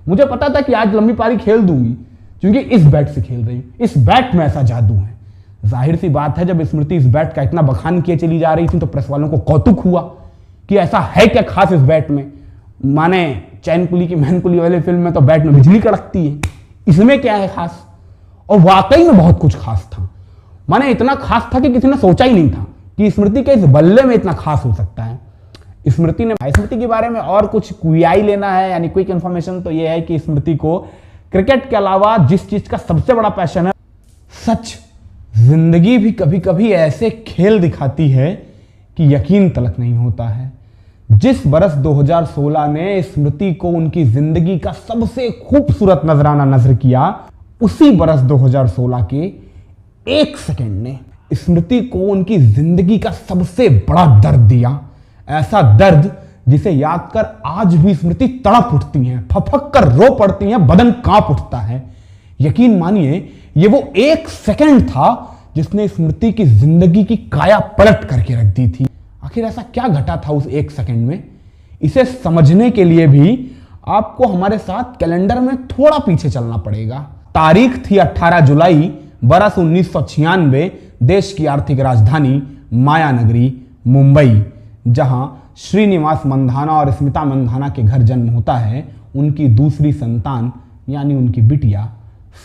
मुझे पता था कि आज लंबी पारी खेल दूंगी क्योंकि इस बैट से खेल रही हूं, इस बैट में ऐसा जादू है। जाहिर सी बात है, जब स्मृति इस बैट का इतना बखान किए चली जा रही थी तो प्रेस वालों को कौतुक हुआ कि ऐसा है क्या खास इस बैट में। माने चैन कुली की मैन कुली वाले फिल्म में तो बैट में बिजली कड़कती है, इसमें क्या है खास। और वाकई में बहुत कुछ खास था। माने इतना खास था कि किसी ने सोचा ही नहीं था कि स्मृति के इस बल्ले में इतना खास हो सकता है। स्मृति के बारे में और कुछ क्वियाई लेना है, यानी क्विक इंफॉर्मेशन, तो यह है कि स्मृति को क्रिकेट के अलावा जिस चीज का सबसे बड़ा पैशन है, सच जिंदगी भी कभी कभी ऐसे खेल दिखाती है कि यकीन तलक नहीं होता है। जिस बरस 2016 ने स्मृति को उनकी जिंदगी का सबसे खूबसूरत नजराना नजर किया, उसी बरस 2016 के एक सेकंड ने स्मृति को उनकी जिंदगी का सबसे बड़ा दर्द दिया। ऐसा दर्द जिसे याद कर आज भी स्मृति तड़प उठती हैं, फफक कर रो पड़ती हैं, बदन कांप उठता है। यकीन मानिए, ये वो एक सेकंड था जिसने स्मृति की जिंदगी की काया पलट करके रख दी थी। आखिर ऐसा क्या घटा था उस एक सेकंड में? इसे समझने के लिए भी आपको हमारे साथ कैलेंडर में थोड़ा पीछे चलना पड़ेगा। तारीख थी 18 जुलाई बरस 1996, देश की आर्थिक राजधानी मायानगरी मुंबई, जहां श्रीनिवास मंधाना और स्मिता मंधाना के घर जन्म होता है उनकी दूसरी संतान यानी उनकी बिटिया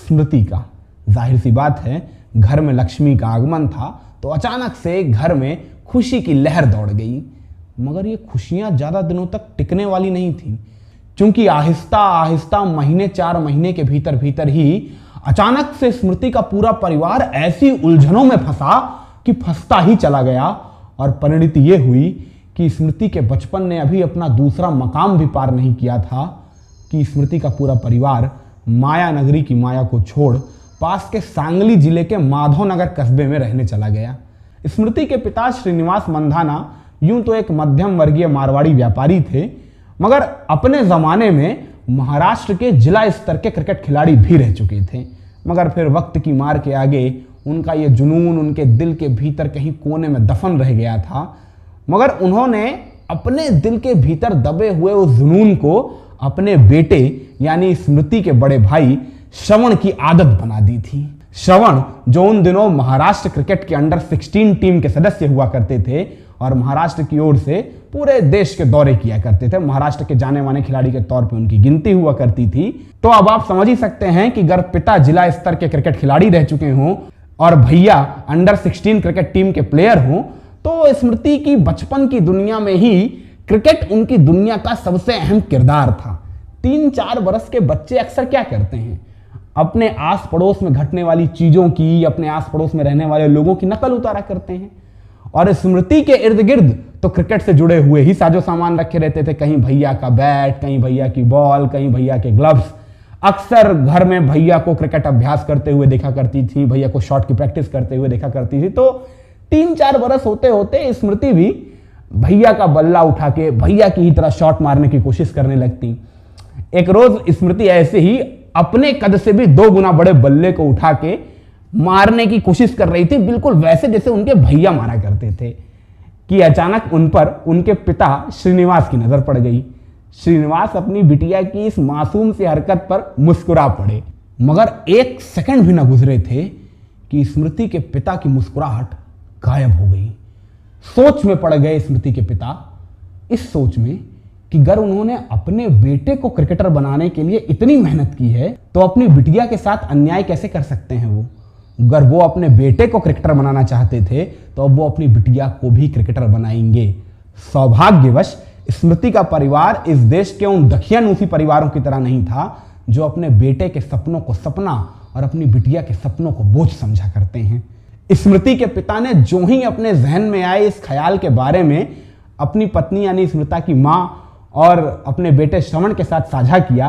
स्मृति का। जाहिर सी बात है, घर में लक्ष्मी का आगमन था तो अचानक से घर में खुशी की लहर दौड़ गई। मगर ये खुशियां ज्यादा दिनों तक टिकने वाली नहीं थी, क्योंकि आहिस्ता आहिस्ता महीने 4 महीने के भीतर भीतर ही अचानक से स्मृति का पूरा परिवार ऐसी उलझनों में फंसा कि फंसता ही चला गया। और परिणति ये हुई कि स्मृति के बचपन ने अभी अपना दूसरा मकाम भी पार नहीं किया था कि स्मृति का पूरा परिवार माया नगरी की माया को छोड़ पास के सांगली जिले के माधवनगर कस्बे में रहने चला गया। स्मृति के पिता श्रीनिवास मंधाना यूं तो एक मध्यम वर्गीय मारवाड़ी व्यापारी थे, मगर अपने जमाने में महाराष्ट्र के जिला स्तर के क्रिकेट खिलाड़ी भी रह चुके थे। मगर फिर वक्त की मार के आगे उनका यह जुनून उनके दिल के भीतर कहीं कोने में दफन रह गया था। मगर उन्होंने अपने दिल के भीतर दबे हुए उस जुनून को अपने बेटे यानी स्मृति के बड़े भाई श्रवण की आदत बना दी थी। श्रवण जो उन दिनों महाराष्ट्र क्रिकेट के अंडर 16 टीम के सदस्य हुआ करते थे और महाराष्ट्र की ओर से पूरे देश के दौरे किया करते थे, महाराष्ट्र के जाने माने खिलाड़ी के तौर पे उनकी गिनती हुआ करती थी। तो अब आप समझ ही सकते हैं कि अगर पिता जिला स्तर के क्रिकेट खिलाड़ी रह चुके हों और भैया अंडर 16 क्रिकेट टीम के प्लेयर हों, तो स्मृति की बचपन की दुनिया में ही क्रिकेट उनकी दुनिया का सबसे अहम किरदार था। 3-4 बरस के बच्चे अक्सर क्या करते हैं, अपने आस पड़ोस में घटने वाली चीजों की, अपने आस पड़ोस में रहने वाले लोगों की नकल उतारा करते हैं। और स्मृति के इर्द गिर्द तो क्रिकेट से जुड़े हुए ही साजो सामान रखे रहते थे, कहीं भैया का बैट, कहीं भैया की बॉल, कहीं भैया के ग्लव्स। अक्सर घर में भैया को क्रिकेट अभ्यास करते हुए देखा करती थी, भैया को शॉट की प्रैक्टिस करते हुए देखा करती थी। तो 3-4 बरस होते होते स्मृति भी भैया का बल्ला उठा के भैया की ही तरह शॉट मारने की कोशिश करने लगती। एक रोज स्मृति ऐसे ही अपने कद से भी 2 गुना बड़े बल्ले को उठा के मारने की कोशिश कर रही थी, बिल्कुल वैसे जैसे उनके भैया मारा करते थे, कि अचानक उन पर उनके पिता श्रीनिवास की नजर पड़ गई। श्रीनिवास अपनी बिटिया की इस मासूम सी हरकत पर मुस्कुरा पड़े। मगर 1 सेकंड भी न गुजरे थे कि स्मृति के पिता की मुस्कुराहट गायब हो गई। सोच में पड़ गए स्मृति के पिता, इस सोच में कि अगर उन्होंने अपने बेटे को क्रिकेटर बनाने के लिए इतनी मेहनत की है तो अपनी बिटिया के साथ अन्याय कैसे कर सकते हैं वो। अगर वो अपने बेटे को क्रिकेटर बनाना चाहते थे तो अब वो अपनी बिटिया को भी क्रिकेटर बनाएंगे। सौभाग्यवश स्मृति का परिवार इस देश के उन दखियानूसी परिवारों की तरह नहीं था जो अपने बेटे के सपनों को सपना और अपनी बिटिया के सपनों को बोझ समझा करते हैं। स्मृति के पिता ने जो ही अपने जहन में आए इस ख्याल के बारे में अपनी पत्नी यानी स्मृता की मां और अपने बेटे श्रवण के साथ साझा किया,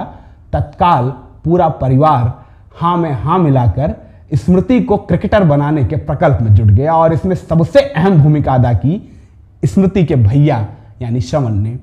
तत्काल पूरा परिवार हां में हां मिलाकर स्मृति को क्रिकेटर बनाने के प्रकल्प में जुट गया। और इसमें सबसे अहम भूमिका अदा की स्मृति के भैया यानी श्रवण ने,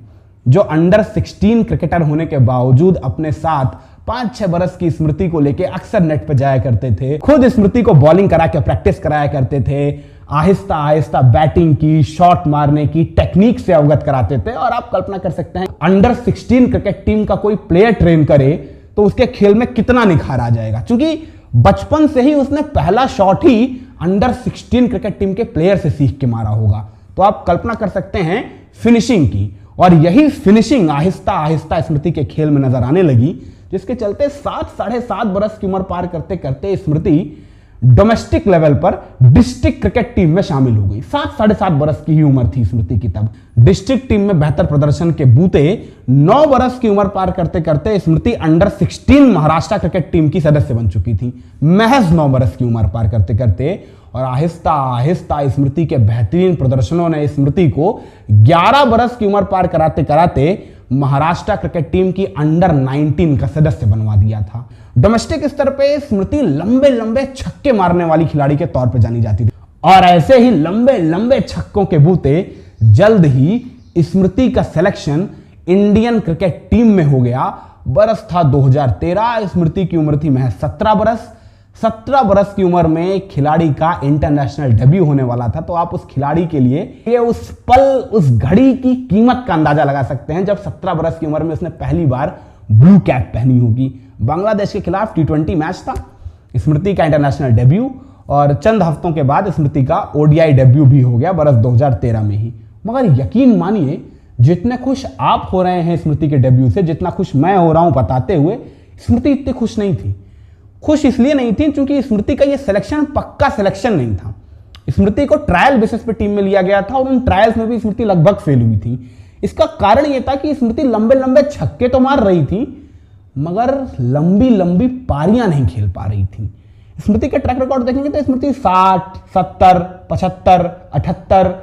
जो अंडर 16 क्रिकेटर होने के बावजूद अपने साथ 5-6 बरस की स्मृति को लेके अक्सर नेट पर जाया करते थे, खुद स्मृति को बॉलिंग करा के प्रैक्टिस कराया करते थे, आहिस्ता आहिस्ता बैटिंग की, शॉट मारने की टेक्निक से अवगत कराते थे। और आप कल्पना कर सकते हैं अंडर 16 क्रिकेट टीम का कोई प्लेयर ट्रेन करे तो उसके खेल में कितना निखार आ जाएगा, क्योंकि बचपन से ही उसने पहला शॉट ही अंडर 16 क्रिकेट टीम के प्लेयर से सीख के मारा होगा। तो आप कल्पना कर सकते हैं फिनिशिंग की, और यही फिनिशिंग आहिस्ता आहिस्ता स्मृति के खेल में नजर आने लगी, जिसके चलते 7-7.5 बरस की उम्र पार करते करते स्मृति डोमेस्टिक लेवल पर डिस्ट्रिक्ट क्रिकेट टीम में शामिल हो गई। 7-7.5 बरस की ही उम्र थी स्मृति की तब। डिस्ट्रिक्ट टीम में बेहतर प्रदर्शन के बूते 9 बरस की उम्र पार करते करते स्मृति अंडर 16 महाराष्ट्र क्रिकेट टीम की सदस्य बन चुकी थी, महज 9 बरस की उम्र पार करते करते। और आहिस्ता आहिस्ता स्मृति के बेहतरीन प्रदर्शनों ने स्मृति को 11 बरस की उम्र पार कराते कराते महाराष्ट्र क्रिकेट टीम की अंडर 19 का सदस्य बनवा दिया था। डोमेस्टिक स्तर पे स्मृति लंबे लंबे छक्के मारने वाली खिलाड़ी के तौर पे जानी जाती थी, और ऐसे ही लंबे लंबे छक्कों के बूते जल्द ही स्मृति का सिलेक्शन इंडियन क्रिकेट टीम में हो गया। बरस था 2013, स्मृति की उम्र थी महज 17 बरस। 17 बरस की उम्र में एक खिलाड़ी का इंटरनेशनल डेब्यू होने वाला था। तो आप उस खिलाड़ी के लिए ये उस पल, उस घड़ी की कीमत का अंदाजा लगा सकते हैं जब 17 बरस की उम्र में उसने पहली बार ब्लू कैप पहनी होगी। बांग्लादेश के खिलाफ T20 मैच था, स्मृति का इंटरनेशनल डेब्यू, और चंद हफ्तों के बाद स्मृति का ODI डेब्यू भी हो गया बरस 2013 में ही। मगर यकीन मानिए, जितने खुश आप हो रहे हैं स्मृति के डेब्यू से, जितना खुश मैं हो रहा हूं बताते हुए, स्मृति इतनी खुश नहीं थी। खुश इसलिए नहीं थी क्योंकि स्मृति का यह सिलेक्शन पक्का सिलेक्शन नहीं था। स्मृति को ट्रायल बेसिस पे टीम में लिया गया था, और उन ट्रायल्स में भी स्मृति लगभग फेल हुई थी। इसका कारण यह था कि स्मृति लंबे लंबे छक्के तो मार रही थी, मगर लंबी लंबी पारियां नहीं खेल पा रही थी। स्मृति के ट्रैक रिकॉर्ड देखेंगे तो स्मृति 60, 70, 75, 78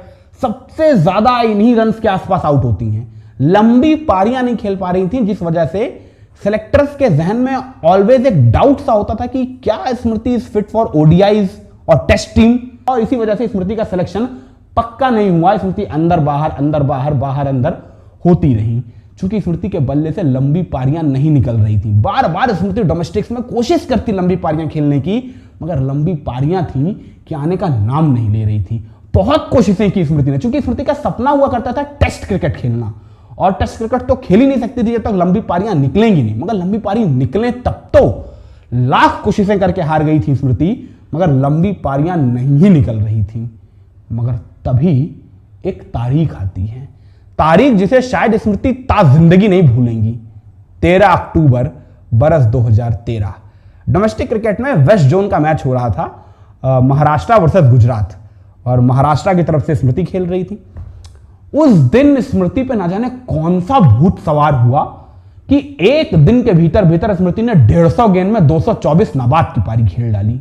सबसे ज्यादा इन्हीं रन्स के आसपास आउट होती हैं। लंबी पारियां नहीं खेल पा रही थी, जिस वजह से सेलेक्टर्स के जहन में ऑलवेज एक डाउट सा होता था कि क्या स्मृति इज फिट फॉर ODIs और टेस्ट टीम, और इसी वजह से स्मृति का सिलेक्शन पक्का नहीं हुआ। स्मृति अंदर बाहर अंदर बाहर बाहर अंदर होती रही, क्योंकि स्मृति के बल्ले से लंबी पारियां नहीं निकल रही थी। बार बार स्मृति डोमेस्टिक्स में कोशिश करती लंबी पारियां खेलने की, मगर लंबी पारियां थी कि आने का नाम नहीं ले रही थी। बहुत कोशिशें की स्मृति ने, क्योंकि स्मृति का सपना हुआ करता था टेस्ट क्रिकेट खेलना, और टेस्ट क्रिकेट तो खेल ही नहीं सकती थी जब तक लंबी पारियां निकलेंगी नहीं। मगर लंबी पारी निकले तब तो लाख कोशिशें करके हार गई थी स्मृति, मगर लंबी पारियां नहीं ही निकल रही थी। मगर तभी एक तारीख आती है, तारीख जिसे शायद स्मृति ता जिंदगी नहीं भूलेंगी। 13 अक्टूबर बरस 2013 डोमेस्टिक क्रिकेट में वेस्ट जोन का मैच हो रहा था, महाराष्ट्र वर्सेस गुजरात, और महाराष्ट्र की तरफ से स्मृति खेल रही थी। उस दिन स्मृति पे ना जाने कौन सा भूत सवार हुआ कि एक दिन के भीतर भीतर स्मृति ने 150 गेंद में 224 नाबाद की पारी खेल डाली।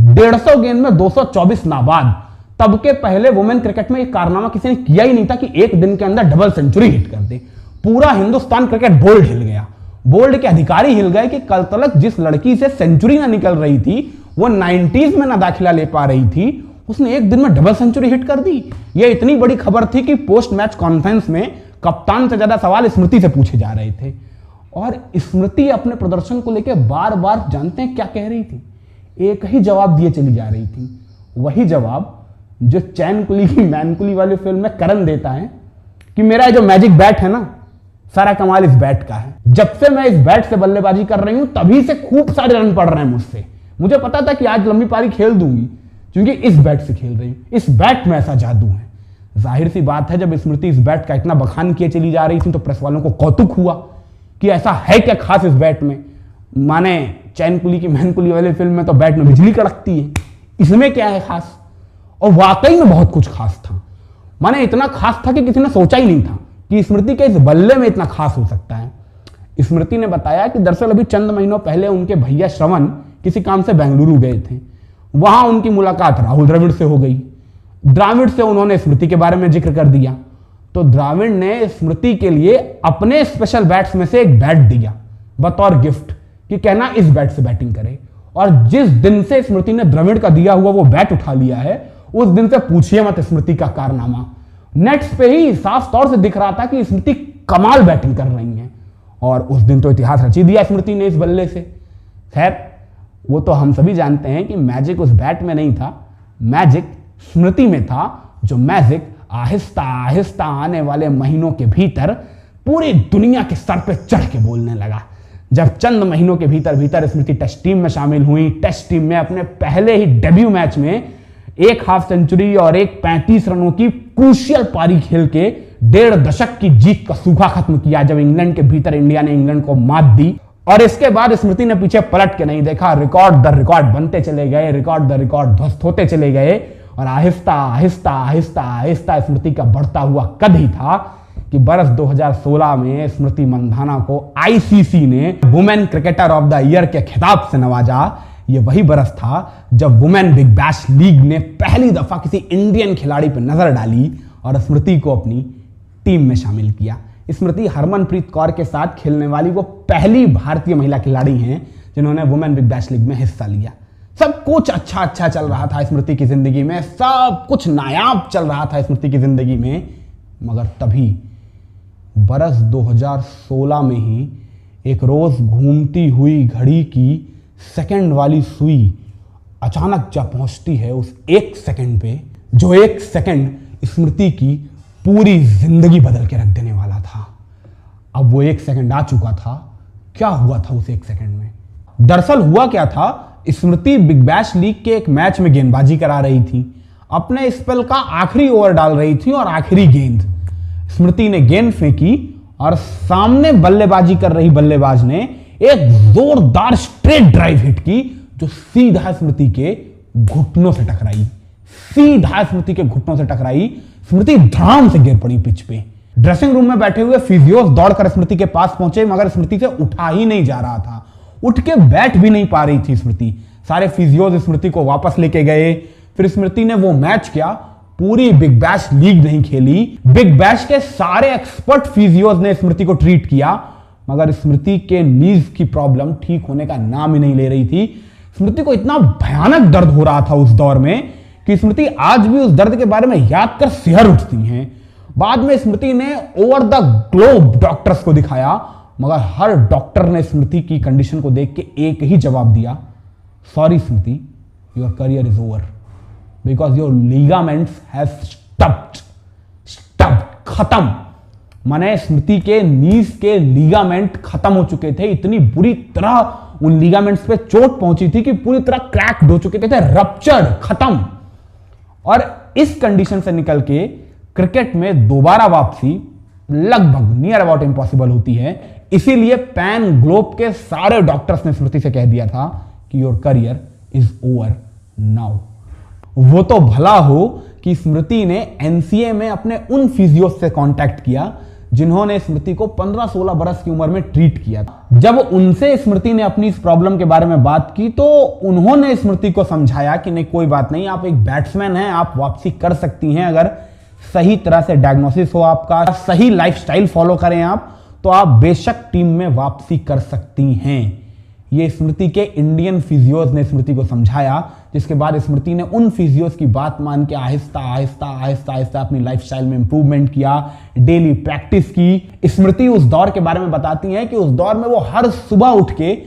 150 गेंद में 224 नाबाद। तब के पहले वुमेन क्रिकेट में एक कारनामा किसी ने किया ही नहीं था कि एक दिन के अंदर डबल सेंचुरी हिट कर दे। पूरा हिंदुस्तान क्रिकेट बोर्ड हिल गया, बोर्ड के अधिकारी हिल गए कि कल तक जिस लड़की से सेंचुरी ना निकल रही थी, वो 90s में ना दाखिला ले पा रही थी, उसने एक दिन में डबल सेंचुरी हिट कर दी। यह इतनी बड़ी खबर थी कि पोस्ट मैच कॉन्फ्रेंस में कप्तान से ज्यादा सवाल स्मृति से पूछे जा रहे थे, और स्मृति अपने प्रदर्शन को लेकर बार बार जानते हैं क्या कह रही थी, एक ही जवाब दिए चली जा रही थी। वही जवाब जो चैन कुली की मैनकुली वाली फिल्म में करण देता है कि मेरा जो मैजिक बैट है ना, सारा कमाल इस बैट का है। जब से मैं इस बैट से बल्लेबाजी कर रही हूं, तभी से खूब सारे रन पड़ रहे हैं मुझसे। मुझे पता था कि आज लंबी पारी खेल दूंगी, क्योंकि इस बैट से खेल रही हूं। इस बैट में ऐसा जादू है। जाहिर सी बात है, जब स्मृति इस बैट का इतना बखान किए चली जा रही थी, तो प्रेस वालों को कौतुक हुआ कि ऐसा है क्या खास इस बैट में। माने चैन कुली की मैनकुली वाली फिल्म में तो बैट में बिजली कड़कती है, इसमें क्या है खास? और वाकई में बहुत कुछ खास था। माने इतना खास था कि किसी ने सोचा ही नहीं था कि स्मृति के इस बल्ले में इतना खास हो सकता है। स्मृति ने बताया कि दरअसल अभी चंद महीनों पहले उनके भैया श्रवण किसी काम से बेंगलुरु गए थे। वहां उनकी मुलाकात राहुल द्रविड़ से हो गई। द्रविड़ से उन्होंने स्मृति के बारे में जिक्र कर दिया, तो द्रविड़ ने स्मृति के लिए अपने स्पेशल बैट्स में से एक बैट दिया बतौर गिफ्ट कि कहना इस बैट से बैटिंग करे। और जिस दिन से स्मृति ने द्रविड़ का दिया हुआ वो बैट उठा लिया है, उस दिन से पूछिए मत स्मृति का कारनामा। नेट्स पे ही साफ तौर से दिख रहा था कि स्मृति कमाल बैटिंग कर रही हैं, और उस दिन तो इतिहास रची दिया स्मृति ने इस बल्ले से। खैर, वो तो हम सभी जानते हैं कि मैजिक उस बैट में नहीं था, मैजिक स्मृति में था, जो मैजिक आहिस्ता आहिस्ता आने वाले महीनों के भीतर पूरी दुनिया के सर पे चढ़ के बोलने लगा। जब चंद महीनों के भीतर भीतर स्मृति टेस्ट टीम में शामिल हुई। टेस्ट टीम में अपने पहले ही डेब्यू मैच में एक हाफ सेंचुरी और एक 35 रनों की क्रूशियल पारी खेल के 1.5 दशक की जीत का सूखा खत्म किया, जब इंग्लैंड के भीतर इंडिया ने इंग्लैंड को मात दी। और इसके बाद स्मृति ने पीछे पलट के नहीं देखा। रिकॉर्ड द रिकॉर्ड बनते चले गए, रिकॉर्ड द रिकॉर्ड ध्वस्त होते चले गए। और आहिस्ता आहिस्ता आहिस्ता आहिस्ता स्मृति का बढ़ता हुआ कद ही था कि बरस 2016 में स्मृति मंधाना को आईसीसी ने women cricketer of the year के खिताब से नवाजा। यह वही बरस था जब वुमेन बिग बैश लीग ने पहली दफा किसी इंडियन खिलाड़ी पर नजर डाली और स्मृति को अपनी टीम में शामिल किया। स्मृति हरमनप्रीत कौर के साथ खेलने वाली वो पहली भारतीय महिला खिलाड़ी हैं जिन्होंने वुमेन बिग बैश लीग में हिस्सा लिया। सब कुछ अच्छा चल रहा था स्मृति की जिंदगी में, सब कुछ नायाब चल रहा था स्मृति की जिंदगी में। मगर तभी बरस 2016 में ही एक रोज घूमती हुई घड़ी की सेकंड वाली सुई अचानक जा पहुंचती है उस एक सेकंड पे, जो एक सेकंड स्मृति की पूरी जिंदगी बदल के रख देने वाला था। अब वो एक सेकंड आ चुका था। क्या हुआ था उस एक सेकंड में? दरअसल हुआ क्या था, स्मृति बिग बैश लीग के एक मैच में गेंदबाजी करा रही थी। अपने स्पेल का आखिरी ओवर डाल रही थी और आखिरी गेंद स्मृति ने गेंद फेंकी और सामने बल्लेबाजी कर रही बल्लेबाज ने एक जोरदार स्ट्रेट ड्राइव हिट की, जो सीधा स्मृति के घुटनों से टकराई। सीधा स्मृति के घुटनों से टकराई। स्मृति धड़ाम से गिर पड़ी पिच पे। ड्रेसिंग रूम में बैठे हुए फिजियोस दौड़कर स्मृति के पास पहुंचे, मगर स्मृति से उठा ही नहीं जा रहा था। उठ के बैठ भी नहीं पा रही थी स्मृति। सारे फिजियोस स्मृति को वापस लेके गए। फिर स्मृति ने वो मैच क्या, पूरी बिग बैश लीग नहीं खेली। बिग बैश के सारे एक्सपर्ट फिजियोस ने स्मृति को ट्रीट किया, मगर स्मृति के नीज की प्रॉब्लम ठीक होने का नाम ही नहीं ले रही थी। स्मृति को इतना भयानक दर्द हो रहा था उस दौर में कि स्मृति आज भी उस दर्द के बारे में याद कर सिहर उठती हैं। बाद में स्मृति ने ओवर द ग्लोब डॉक्टर्स को दिखाया, मगर हर डॉक्टर ने स्मृति की कंडीशन को देख के एक ही जवाब दिया, sorry Smriti, your career is over because your ligaments have stopped. खत्म। माने स्मृति के नीज के लिगामेंट खत्म हो चुके थे। इतनी बुरी तरह उन लिगामेंट्स पे चोट पहुंची थी कि पूरी तरह क्रैक्ड हो चुके थे, रप्चर्ड, खत्म। और इस कंडीशन से निकल के क्रिकेट में दोबारा वापसी लगभग नियर अबाउट इम्पॉसिबल होती है। इसीलिए पैन ग्लोब के सारे डॉक्टर्स ने स्मृति से कह दिया था कि your career is over now. वो तो भला हो कि स्मृति ने एनसीए में अपने उन फिजियोस से कांटेक्ट किया जिन्होंने स्मृति को 15-16 बरस की उम्र में ट्रीट किया। जब उनसे स्मृति ने अपनी इस प्रॉब्लम के बारे में बात की तो उन्होंने स्मृति को समझाया कि नहीं, कोई बात नहीं, आप एक बैट्समैन हैं, आप वापसी कर सकती हैं। अगर सही तरह से डायग्नोसिस हो आपका, सही लाइफस्टाइल फॉलो करें आप, तो आप बेशक टीम में वापसी कर सकती हैं। ये स्मृति के इंडियन फिजियोस ने स्मृति को समझाया, जिसके बाद स्मृति ने उन फिजियोस की बात मान के आहिस्ता आहिस्ता आहिस्ता आहिस्ता अपनी लाइफस्टाइल में इंप्रूवमेंट किया, डेली प्रैक्टिस की। स्मृति उस दौर के बारे में बताती हैं कि उस दौर में वो हर सुबह उठ के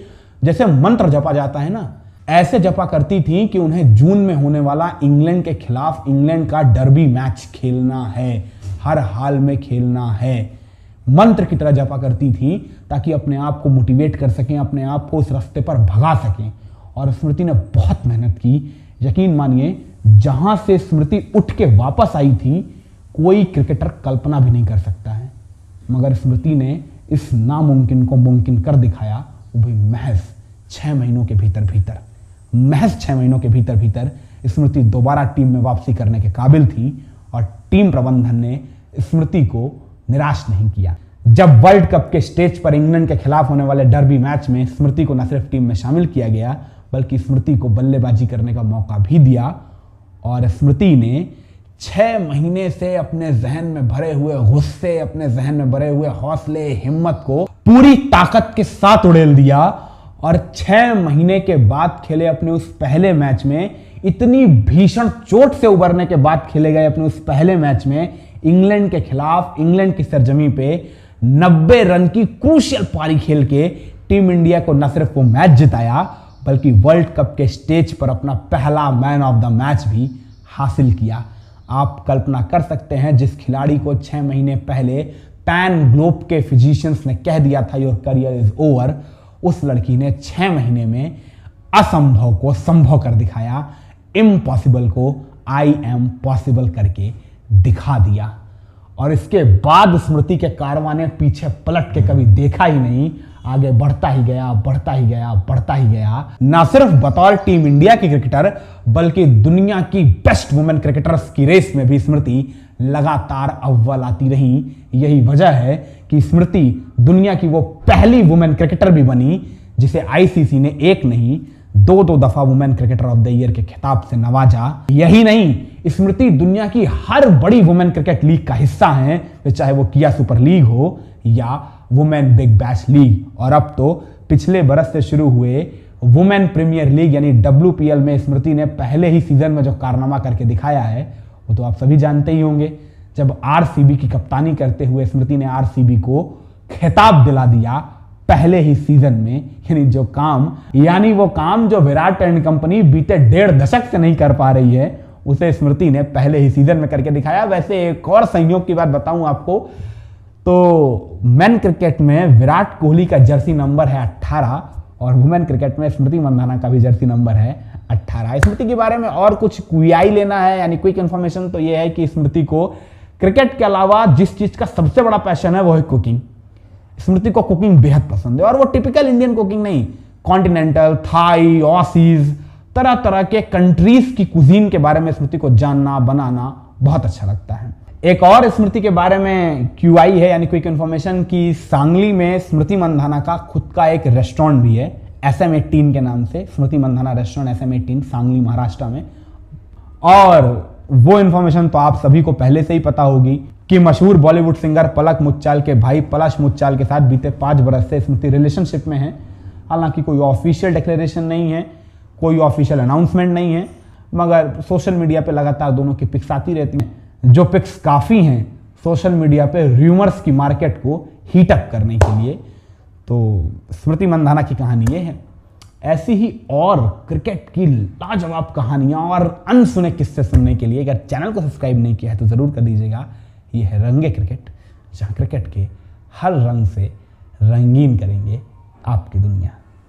जैसे मंत्र जपा जाता है ना, ऐसे जपा करती थी कि उन्हें जून में होने वाला इंग्लैंड के खिलाफ इंग्लैंड का डर्बी मैच खेलना है, हर हाल में खेलना है। मंत्र की तरह जपा करती थी ताकि अपने आप को मोटिवेट कर सकें, अपने आप को उस रास्ते पर भगा सकें। और स्मृति ने बहुत मेहनत की। यकीन मानिए, जहां से स्मृति उठ के वापस आई थी कोई क्रिकेटर कल्पना भी नहीं कर सकता है, मगर स्मृति ने इस नामुमकिन को मुमकिन कर दिखाया, वो भी महज 6 महीनों के भीतर भीतर। महज 6 महीनों के भीतर भीतर स्मृति दोबारा टीम में वापसी करने के काबिल थी और टीम प्रबंधन ने स्मृति को निराश नहीं किया। जब वर्ल्ड कप के स्टेज पर इंग्लैंड के खिलाफ होने वाले डर्बी मैच में स्मृति को न सिर्फ टीम में शामिल किया गया, बल्कि स्मृति को बल्लेबाजी करने का मौका भी दिया। और स्मृति ने 6 महीने से अपने जहन में भरे हुए गुस्से, अपने जहन में भरे हुए हौसले, हिम्मत को पूरी ताकत के साथ उड़ेल दिया। और 6 महीने के बाद खेले अपने उस पहले मैच में, इतनी भीषण चोट से उबरने के बाद खेले गए अपने उस पहले मैच में इंग्लैंड के खिलाफ, इंग्लैंड की सरजमी पे 90 रन की क्रूशियल पारी खेल के टीम इंडिया को न सिर्फ वो मैच जिताया, बल्कि वर्ल्ड कप के स्टेज पर अपना पहला मैन ऑफ द मैच भी हासिल किया। आप कल्पना कर सकते हैं, जिस खिलाड़ी को 6 महीने पहले पैन ग्लोब के फिजिशियंस ने कह दिया था योर करियर इज ओवर, उस लड़की ने 6 महीने में असंभव को संभव कर दिखाया, इम्पॉसिबल को आई एम पॉसिबल करके दिखा दिया। और इसके बाद स्मृति के कारवां ने पीछे पलट के कभी देखा ही नहीं, आगे बढ़ता ही गया, बढ़ता ही गया, बढ़ता ही गया। ना सिर्फ बतौर टीम इंडिया की क्रिकेटर बल्कि दुनिया की बेस्ट वुमेन क्रिकेटर्स की रेस में भी स्मृति लगातार अव्वल आती रही। यही वजह है कि स्मृति दुनिया की वो पहली वुमेन क्रिकेटर भी बनी जिसे आईसीसी ने एक नहीं 2 दफा women cricketer of the year के खिताब से नवाजा। यही नहीं, स्मृति दुनिया की हर बड़ी वुमेन क्रिकेट लीग का हिस्सा हैं, चाहे वो किया सुपर लीग हो या वुमेन बिग बैश लीग। और अब तो पिछले बरस से शुरू हुए वुमेन प्रीमियर लीग यानी WPL में स्मृति ने पहले ही सीजन में जो कारनामा करके दिखाया है वो तो आप सभी जानते ही होंगे। जब RCB की कप्तानी करते हुए स्मृति ने RCB को खिताब दिला दिया पहले ही सीजन में, यानी वो काम जो विराट एंड कंपनी बीते 1.5 दशक से नहीं कर पा रही है उसे स्मृति ने पहले ही सीजन में करके दिखाया। वैसे एक और संयोग की बात बताऊं आपको तो मेन क्रिकेट में विराट कोहली का जर्सी नंबर है 18 और वुमेन क्रिकेट में स्मृति मंधाना का भी जर्सी नंबर है 18। स्मृति के बारे में और कुछ क्वियाई लेना है यानी क्विक इंफॉर्मेशन तो यह है कि स्मृति को क्रिकेट के अलावा जिस चीज का सबसे बड़ा पैशन है वो है कुकिंग। स्मृति को कुकिंग बेहद पसंद है और वो टिपिकल इंडियन कुकिंग नहीं, कॉन्टिनेंटल, थाई, ऑसीज, तरह तरह के कंट्रीज की कुजीन के बारे में स्मृति को जानना बनाना बहुत अच्छा लगता है। एक और स्मृति के बारे में क्यूआई है यानी क्विक इन्फॉर्मेशन की सांगली में स्मृति मंधाना का खुद का एक रेस्टोरेंट भी है SM18 के नाम से, स्मृति मंधाना रेस्टोरेंट SM18 सांगली महाराष्ट्र में। और वो इन्फॉर्मेशन तो आप सभी को पहले से ही पता होगी कि मशहूर बॉलीवुड सिंगर पलक मुच्छाल के भाई पलाश मुच्छाल के साथ बीते 5 बरस से स्मृति रिलेशनशिप में है। हालांकि कोई ऑफिशियल डिक्लेरेशन नहीं है, कोई ऑफिशियल अनाउंसमेंट नहीं है, मगर सोशल मीडिया पे लगातार दोनों की पिक्स आती रहती हैं, जो पिक्स काफ़ी हैं सोशल मीडिया पे र्यूमर्स की मार्केट को हीटअप करने के लिए। तो स्मृति मंधाना की कहानी ये है। ऐसी ही और क्रिकेट की लाजवाब कहानियां और अनसुने किस्से सुनने के लिए अगर चैनल को सब्सक्राइब नहीं किया है तो ज़रूर कर दीजिएगा। ये है रंगे क्रिकेट, जहाँ क्रिकेट के हर रंग से रंगीन करेंगे आपकी दुनिया।